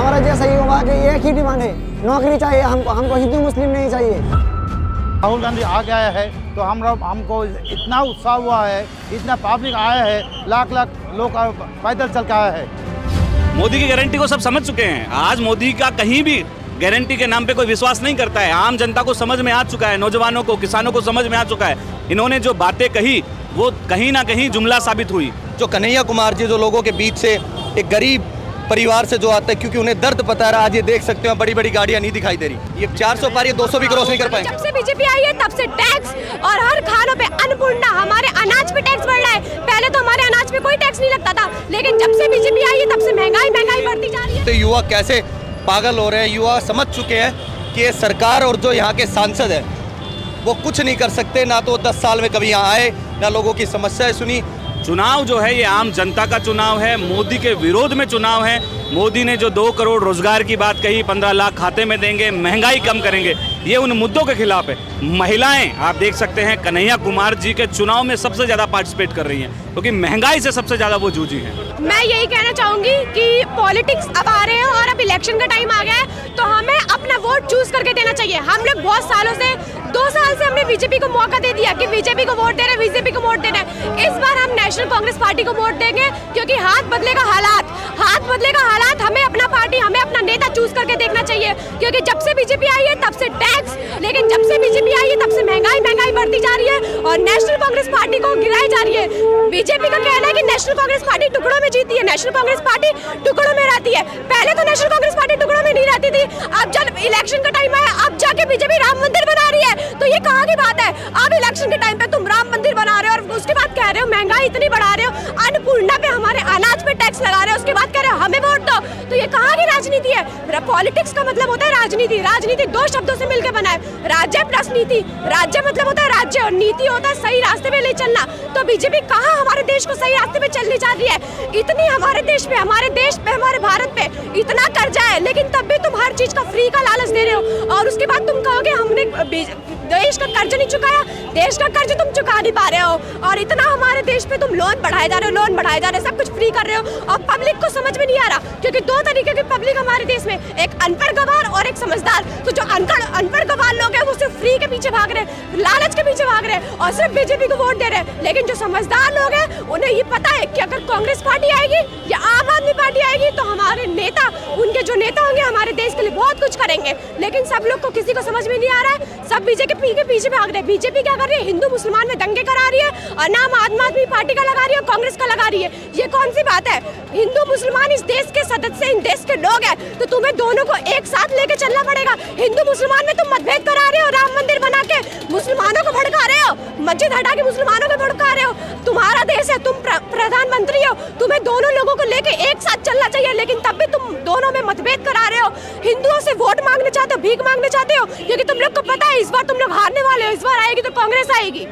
हमारा जैसा युवा की एक ही डिमांड है, नौकरी चाहिए हमको हिंदू मुस्लिम नहीं चाहिए। राहुल गांधी आ गया है तो हमको इतना उत्साह हुआ है, इतना पब्लिक आया है, लाख लाख लोग पैदल चल के आया है। मोदी की गारंटी को सब समझ चुके हैं। आज मोदी का कहीं भी गारंटी के नाम पे कोई विश्वास नहीं करता है। आम जनता को समझ में आ चुका है, नौजवानों को, किसानों को समझ में आ चुका है। इन्होंने जो बातें कही वो कहीं ना कहीं जुमला साबित हुई। जो कन्हैया कुमार जी जो लोगों के बीच से एक गरीब परिवार से जो आते हैं, क्योंकि उन्हें दर्द पता है। आज ये देख सकते हो बड़ी बड़ी गाड़ियां नहीं दिखाई दे रही, ये 400 पार, ये 200 भी क्रॉस नहीं कर पाए। जब से बीजेपी आई है तब से टैक्स और हर खानों पे अन्नपूर्णा, हमारे अनाज पे टैक्स बढ़ रहा है। पहले तो हमारे अनाज पे कोई टैक्स नहीं लगता था, लेकिन जब से बीजेपी आई है तब से महंगाई बढ़ती जा रही है। तो युवा कैसे पागल हो रहे हैं, युवा समझ चुके हैं कि ये सरकार और जो यहाँ के सांसद है वो कुछ नहीं कर सकते। ना तो 10 साल में कभी यहाँ आए, ना लोगों की समस्याएं सुनी। चुनाव जो है ये आम जनता का चुनाव है, मोदी के विरोध में चुनाव है। मोदी ने जो 2 करोड़ रोजगार की बात कही, 15 लाख खाते में देंगे, महंगाई कम करेंगे, ये उन मुद्दों के खिलाफ है। महिलाएं आप देख सकते हैं कन्हैया कुमार जी के चुनाव में सबसे ज्यादा पार्टिसिपेट कर रही हैं, क्योंकि महंगाई से सबसे ज्यादा वो जूझी हैं। मैं यही कहना चाहूंगी कि पॉलिटिक्स अब आ रहे हैं और अब इलेक्शन का टाइम आ गया है, तो हमें अपना वोट चूज करके देना चाहिए। हम लोग बहुत सालों से, 2 साल से हमने बीजेपी को मौका दे दिया कि बीजेपी को वोट दे रहे, बीजेपी को वोट दे रहे। इस बार हम नेशनल कांग्रेस पार्टी को वोट देंगे, क्योंकि हाथ बदलेगा हालात। हमें अपना पार्टी, हमें अपना नेता चूज करके देखना चाहिए, क्योंकि जब से बीजेपी आई है तब से टैक्स, लेकिन जब से बीजेपी आई है तब से महंगाई बढ़ती जा रही है और नेशनल कांग्रेस पार्टी को गिराई जा रही है। बीजेपी का कहना है कि नेशनल कांग्रेस पार्टी टुकड़ों में जीती है, नेशनल कांग्रेस पार्टी टुकड़ों में रहती है। पहले तो नेशनल कांग्रेस पार्टी टुकड़ों में नहीं रहती थी, अब जब इलेक्शन का टाइम आया अब जाके बीजेपी राम मंदिर बना रही है, तो ये कहाँ की बात है? अब इलेक्शन के टाइम पे तुम राम मंदिर बना रहे हो और उसके बाद कह रहे हो महंगाई इतनी बढ़ा रहे हो, अन्नपूर्णा पे हमारे अनाज पे टैक्स लगा रहे हो, उसके बाद कह रहे हो हमें वोट दो। तो ये कहाँ की राजनीति है? पॉलिटिक्स का मतलब होता है राजनीति। राजनीति 2 शब्दों से मिलकर बना है, राज्य प्लस नीति। राज्य मतलब होता है राज्य और नीति होता है सही रास्ते पे ले चलना। तो बीजेपी कहाँ हमारे देश को सही रास्ते पे चलने जा रही है? इतनी हमारे देश पे, हमारे भारत पे इतना कर्जा है, लेकिन तब भी तुम हर चीज का फ्री का लालच दे रहे हो और उसके बाद तुम कहोगे हमने देश का कर्ज नहीं चुकाया। देश का कर्ज तुम चुका नहीं पा रहे हो और इतना हमारे देश पे तुम लोन बढ़ाए जा रहे हो, सब कुछ फ्री कर रहे हो और पब्लिक को समझ में नहीं आ रहा, क्योंकि 2 तरीके की पब्लिक हमारे देश में, एक अनपढ़ गवार और एक समझदार। तो जो अनपढ़ गवार लोग हैं वो सिर्फ फ्री के पीछे भाग रहे हैं, लालच के पीछे भाग रहे हैं और सिर्फ बीजेपी को वोट दे रहे हैं। लेकिन जो समझदार लोग हैं उन्हें ये पता है कि अगर कांग्रेस पार्टी आएगी या आम आदमी पार्टी आएगी तो हमारे नेता, उनके जो नेता होंगे हमारे देश के लिए बहुत कुछ करेंगे। लेकिन सब लोग को, किसी को समझ में नहीं आ रहा है, सब बीजेपी के पीछे भाग रहे हैं। बीजेपी क्या कर रही है? हिंदू मुसलमान में दंगे करा रही है और नाम आम आदमी पार्टी का लगा रही है, कांग्रेस का लगा रही है। ये कौन सी बात है? हिंदू मुसलमान इस देश के सदस्य, इन देश के लोग हैं, तो तुम्हें दोनों को एक साथ लेके चलना पड़ेगा। हिंदू मुसलमान में तुम मतभेद करा रहे हो, राम मंदिर बना के मुसलमानों को भड़का रहे हो, मस्जिद हटा के मुसलमानों को भड़का रहे हो। तुम्हारा देश है, तुम प्रधानमंत्री हो, तुम्हें दोनों लोगों को लेके एक साथ चलना चाहिए, लेकिन तब भी तुम दोनों में मतभेद करा रहे हो। हिंदुओं से वोट मांगने चाहते हो, भीख मांगने चाहते हो, क्योंकि तुम लोग को पता है इस बार तुम लोग हारने वाले हो, इस बार आएगी तो कांग्रेस आएगी।